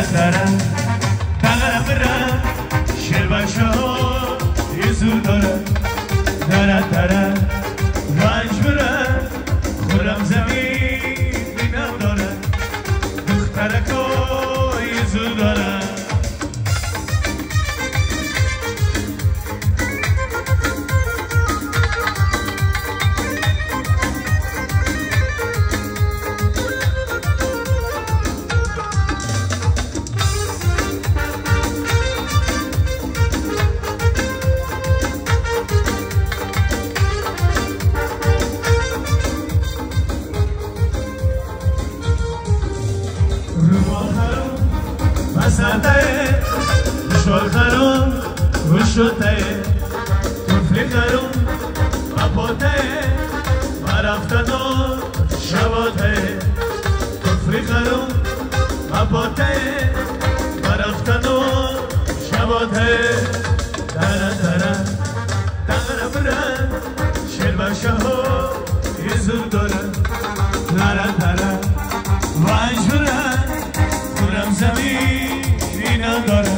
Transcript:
دره دره بره شیر بچه ها یه زور داره دره دره رنج بره خورم زمین بینم داره دخترکا یه زور داره مساته شول خرم وشوته طفلی خرم مپوته مرفتنو شواته طفلی خرم مپوته مرفتنو شواته دره دره دره بره شیر بچه ها یه زور داره دره دره رنج بره خورم زمین اینم داره